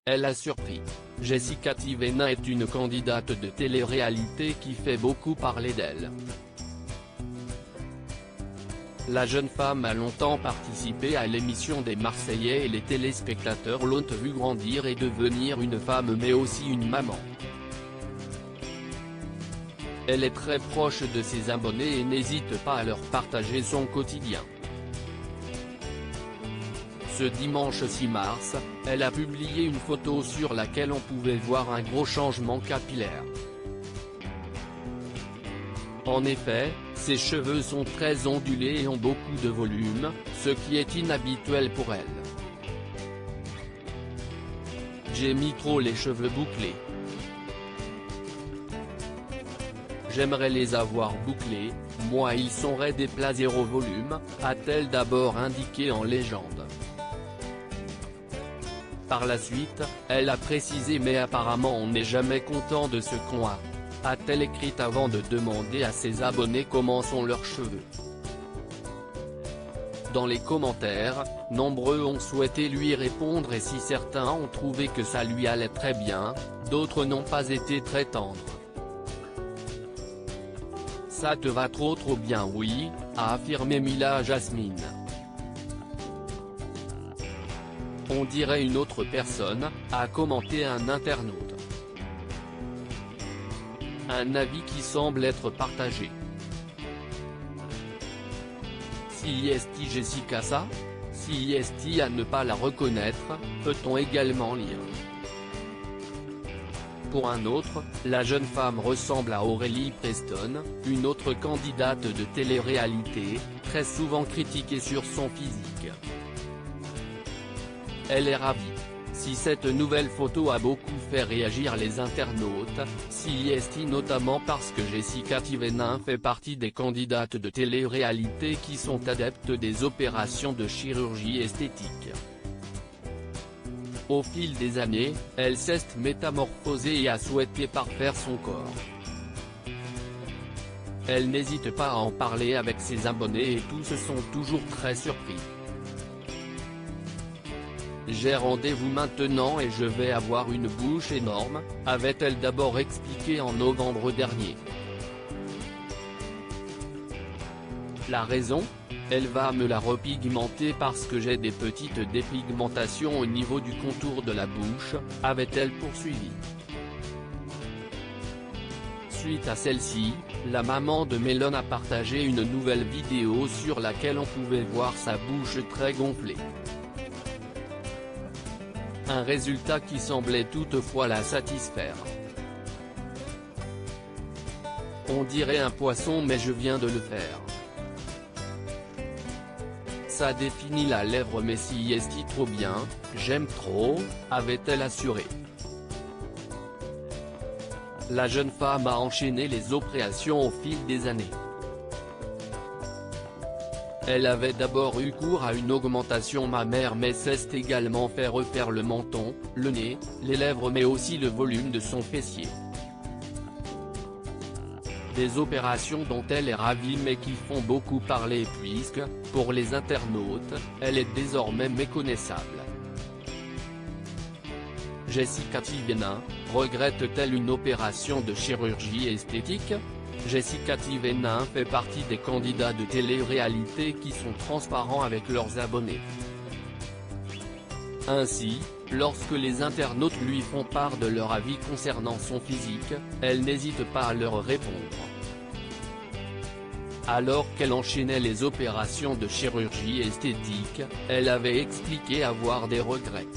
elle a surpris. Jessica Tivena est une candidate de télé-réalité qui fait beaucoup parler d'elle. La jeune femme a longtemps participé à l'émission des Marseillais et les téléspectateurs l'ont vue grandir et devenir une femme mais aussi une maman. Elle est très proche de ses abonnés et n'hésite pas à leur partager son quotidien. Ce dimanche 6 mars, elle a publié une photo sur laquelle on pouvait voir un gros changement capillaire. En effet, ses cheveux sont très ondulés et ont beaucoup de volume, ce qui est inhabituel pour elle. J'ai mis trop les cheveux bouclés. J'aimerais les avoir bouclés, moi ils sont raides et plats zéro volume, a-t-elle d'abord indiqué en légende. Par la suite, elle a précisé mais apparemment on n'est jamais content de ce qu'on a-t-elle écrit avant de demander à ses abonnés comment sont leurs cheveux. Dans les commentaires, nombreux ont souhaité lui répondre et si certains ont trouvé que ça lui allait très bien, d'autres n'ont pas été très tendres. Ça te va trop bien oui, a affirmé Mila Jasmine. On dirait une autre personne, a commenté un internaute. Un avis qui semble être partagé. Si est Jessica ça? Si est à ne pas la reconnaître, peut-on également lire. Pour un autre, la jeune femme ressemble à Aurélie Preston, une autre candidate de télé-réalité, très souvent critiquée sur son physique. Elle est ravie. Si cette nouvelle photo a beaucoup fait réagir les internautes, si est notamment parce que Jessica Tivena fait partie des candidates de télé-réalité qui sont adeptes des opérations de chirurgie esthétique. Au fil des années, elle s'est métamorphosée et a souhaité parfaire son corps. Elle n'hésite pas à en parler avec ses abonnés et tous sont toujours très surpris. J'ai rendez-vous maintenant et je vais avoir une bouche énorme, avait-elle d'abord expliqué en novembre dernier. La raison? Elle va me la repigmenter parce que j'ai des petites dépigmentations au niveau du contour de la bouche, avait-elle poursuivi. Suite à celle-ci, la maman de Melon a partagé une nouvelle vidéo sur laquelle on pouvait voir sa bouche très gonflée. Un résultat qui semblait toutefois la satisfaire. On dirait un poisson mais je viens de le faire. Ça définit la lèvre mais si est trop bien, j'aime trop, avait-elle assuré. La jeune femme a enchaîné les opérations au fil des années. Elle avait d'abord eu cours à une augmentation mammaire mais s'est également fait refaire le menton, le nez, les lèvres mais aussi le volume de son fessier. Des opérations dont elle est ravie mais qui font beaucoup parler puisque, pour les internautes, elle est désormais méconnaissable. Jessica Tivena, regrette-t-elle une opération de chirurgie esthétique? Jessica Tivena fait partie des candidats de télé-réalité qui sont transparents avec leurs abonnés. Ainsi, lorsque les internautes lui font part de leur avis concernant son physique, elle n'hésite pas à leur répondre. Alors qu'elle enchaînait les opérations de chirurgie esthétique, elle avait expliqué avoir des regrets.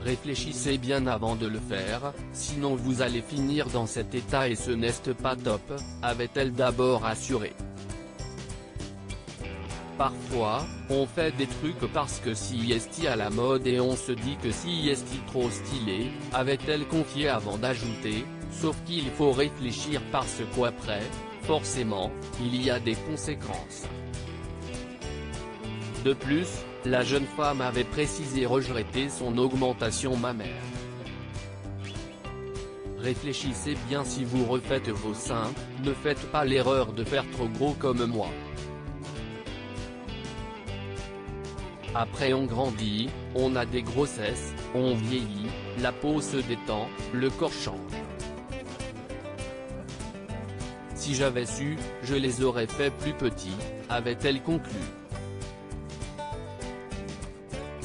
Réfléchissez bien avant de le faire, sinon vous allez finir dans cet état et ce n'est pas top, avait-elle d'abord assuré. Parfois, on fait des trucs parce que si est à la mode et on se dit que si est trop stylé, avait-elle confié avant d'ajouter, sauf qu'il faut réfléchir parce qu'après, forcément, il y a des conséquences. De plus, la jeune femme avait précisé regretter son augmentation mammaire. Réfléchissez bien si vous refaites vos seins, ne faites pas l'erreur de faire trop gros comme moi. Après on grandit, on a des grossesses, on vieillit, la peau se détend, le corps change. Si j'avais su, je les aurais fait plus petits, avait-elle conclu.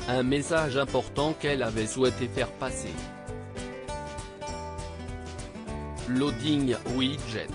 Un message important qu'elle avait souhaité faire passer. Loading widget.